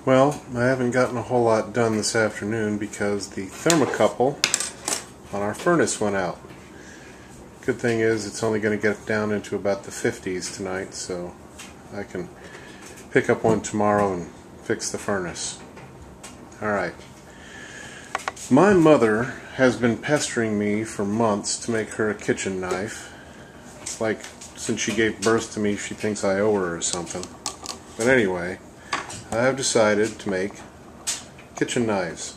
Well, I haven't gotten a whole lot done this afternoon because the thermocouple on our furnace went out. Good thing is it's only going to get down into about the 50s tonight, so I can pick up one tomorrow and fix the furnace. Alright. My mother has been pestering me for months to make her a kitchen knife. It's like since she gave birth to me she thinks I owe her or something. But anyway, I have decided to make kitchen knives.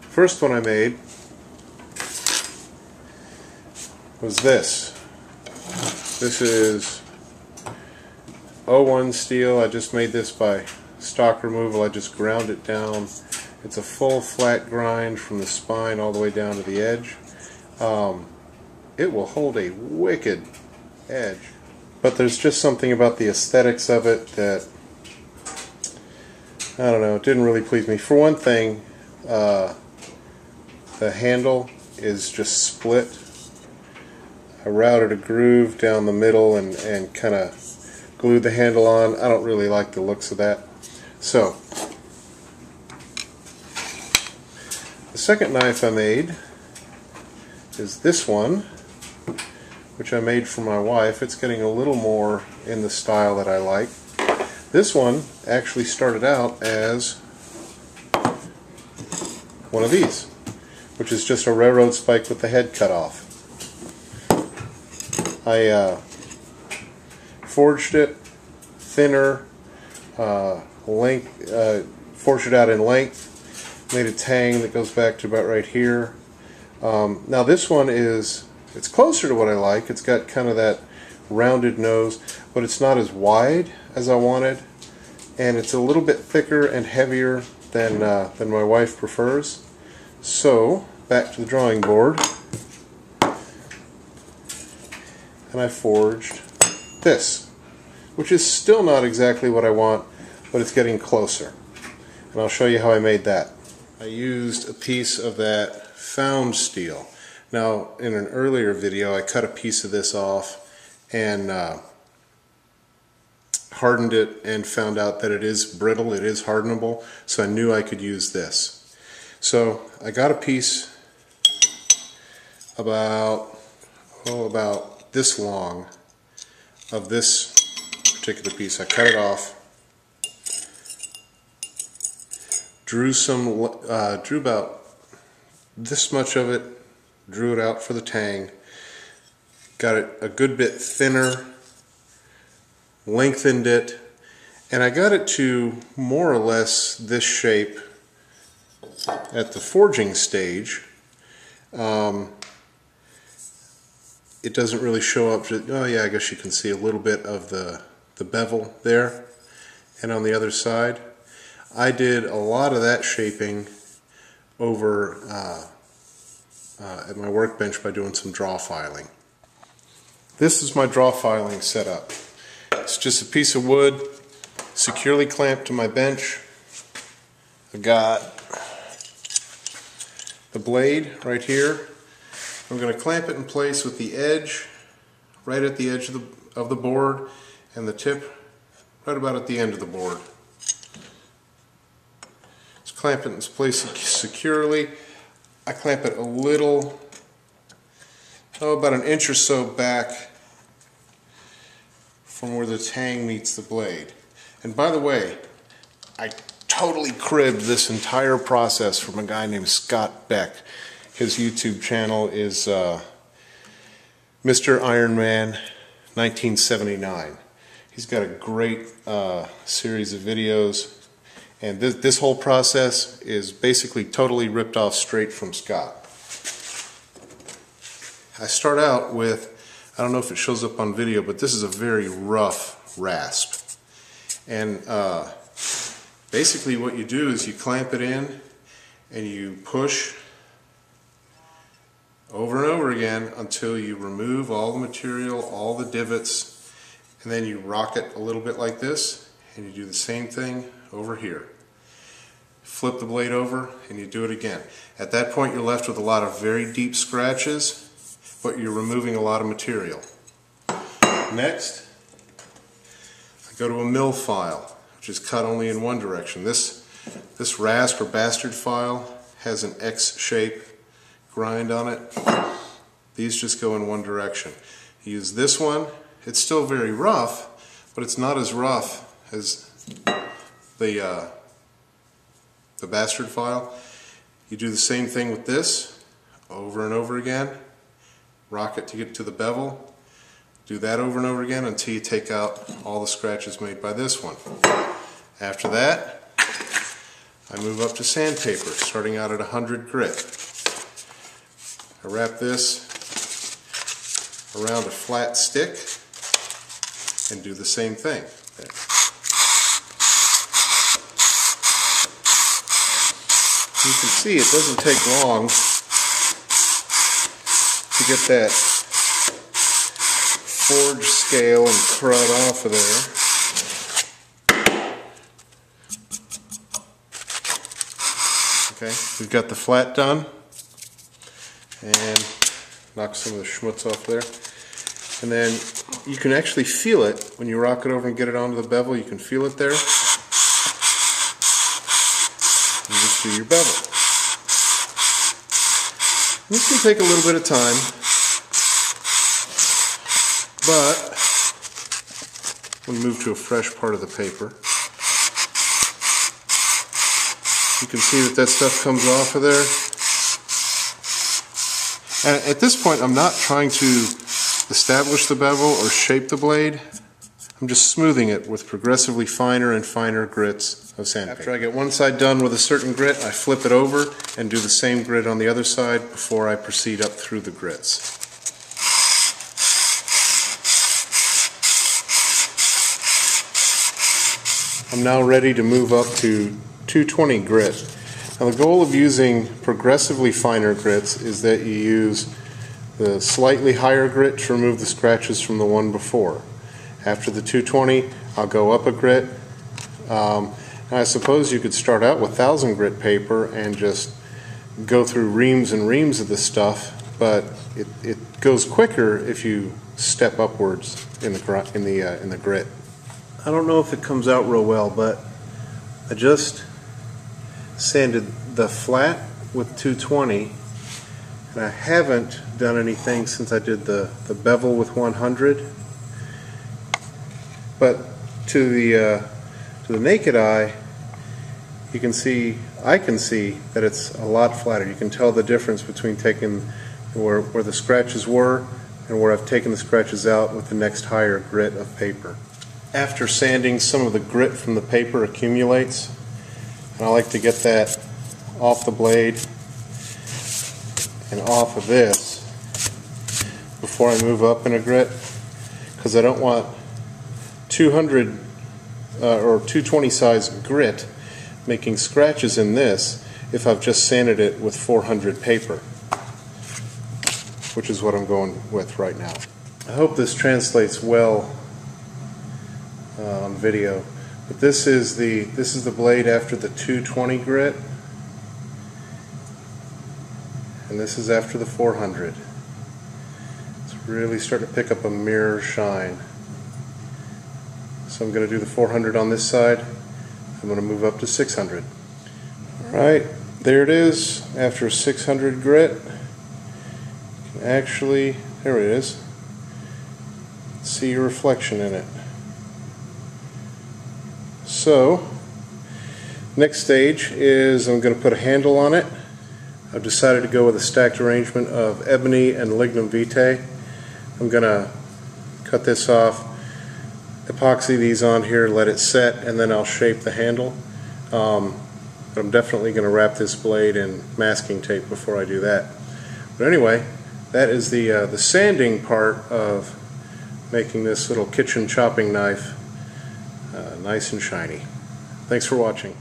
First one I made was this. This is 01 steel. I just made this by stock removal. I just ground it down. It's a full flat grind from the spine all the way down to the edge. It will hold a wicked edge. But there's just something about the aesthetics of it that, I don't know, it didn't really please me. For one thing, the handle is just split. I routed a groove down the middle and kind of glued the handle on. I don't really like the looks of that. So, the second knife I made is this one, which I made for my wife. It's getting a little more in the style that I like. This one actually started out as one of these, which is just a railroad spike with the head cut off. I forged it thinner, forged it out in length, made a tang that goes back to about right here. Now this one it's closer to what I like. It's got kind of that rounded nose, but it's not as wide as I wanted, and it's a little bit thicker and heavier than my wife prefers. So back to the drawing board, and I forged this, which is still not exactly what I want, but it's getting closer, and I'll show you how I made that. I used a piece of that found steel. Now, in an earlier video I cut a piece of this off and hardened it and found out that it is brittle, it is hardenable, so I knew I could use this. So I got a piece about this long of this particular piece. I cut it off, drew about this much of it, drew it out for the tang, got it a good bit thinner, lengthened it, and I got it to more or less this shape at the forging stage. It doesn't really show up to, oh yeah, I guess you can see a little bit of the bevel there, and on the other side. I did a lot of that shaping over at my workbench by doing some draw filing. This is my draw filing setup. It's just a piece of wood securely clamped to my bench. I've got the blade right here. I'm going to clamp it in place with the edge right at the edge of the board and the tip right about at the end of the board. Just clamp it in place securely. I clamp it a little, about an inch or so back from where the tang meets the blade. And by the way, I totally cribbed this entire process from a guy named Scott Beck. His YouTube channel is Mr. Ironman 1979. He's got a great series of videos, and this whole process is basically totally ripped off straight from Scott. I start out with, I don't know if it shows up on video, but this is a very rough rasp. And basically what you do is you clamp it in and you push over and over again until you remove all the material, all the divots, and then you rock it a little bit like this, and you do the same thing over here. Flip the blade over and you do it again. At that point you're left with a lot of very deep scratches, but you're removing a lot of material. Next, I go to a mill file, which is cut only in one direction. This rasp or bastard file has an X shape grind on it. These just go in one direction. You use this one. It's still very rough, but it's not as rough as the bastard file. You do the same thing with this over and over again. Rock it to get to the bevel. Do that over and over again until you take out all the scratches made by this one. After that, I move up to sandpaper, starting out at 100 grit. I wrap this around a flat stick and do the same thing. You can see it doesn't take long to get that forge scale and crud off of there. Okay, we've got the flat done, and knock some of the schmutz off there. And then you can actually feel it when you rock it over and get it onto the bevel. You can feel it there. You just do your bevel. This can take a little bit of time, but we'll move to a fresh part of the paper. You can see that stuff comes off of there. And at this point, I'm not trying to establish the bevel or shape the blade. I'm just smoothing it with progressively finer and finer grits of sandpaper. After I get one side done with a certain grit, I flip it over and do the same grit on the other side before I proceed up through the grits. I'm now ready to move up to 220 grit. Now the goal of using progressively finer grits is that you use the slightly higher grit to remove the scratches from the one before. After the 220, I'll go up a grit. I suppose you could start out with 1000 grit paper and just go through reams and reams of this stuff, but it goes quicker if you step upwards in the grit. I don't know if it comes out real well, but I just sanded the flat with 220, and I haven't done anything since I did the bevel with 100. But to the naked eye, you can see, I can see that it's a lot flatter. You can tell the difference between taking where the scratches were and where I've taken the scratches out with the next higher grit of paper. After sanding, some of the grit from the paper accumulates, and I like to get that off the blade and off of this before I move up in a grit, because I don't want 200 or 220 size grit making scratches in this if I've just sanded it with 400 paper, which is what I'm going with right now. I hope this translates well on video, but this is the blade after the 220 grit, and this is after the 400. It's really starting to pick up a mirror shine. So I'm going to do the 400 on this side. I'm going to move up to 600. Alright, there it is after 600 grit. You can actually, there it is, see your reflection in it. So, next stage is I'm going to put a handle on it. I've decided to go with a stacked arrangement of ebony and lignum vitae. I'm going to cut this off, epoxy these on here, let it set, and then I'll shape the handle. But I'm definitely going to wrap this blade in masking tape before I do that. But anyway, that is the sanding part of making this little kitchen chopping knife nice and shiny. Thanks for watching.